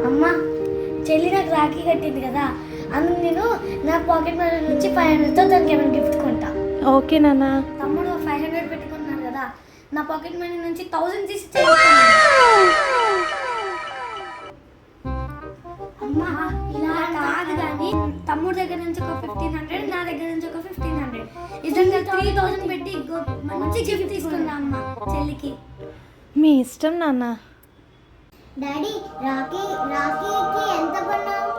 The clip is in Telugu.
అమ్మ, చెల్లి నాకు రాఖీ కట్టింది కదా, అందుకు నేను నా పాకెట్ మనీ నుంచి 500తో తనకి ఏమైనా గిఫ్ట్ కొంటా. ఓకే నాన్న. తమ్ముడు 500 పెట్టుకుంటున్నాడు కదా, నా పాకెట్ మనీ నుంచి 1000 తీసి అమ్మ ఇలా కాదు కానీ తమ్ముడు దగ్గర నుంచి ఒక 1500, నా దగ్గర నుంచి ఒక 1500, ఇదంతా 3000 పెట్టి మంచి గిఫ్ట్ తీసుకున్నా అమ్మ చెల్లికి. మీ ఇష్టం నాన్న. డాడీ రాఖీకి ఎంత కొన్నావు?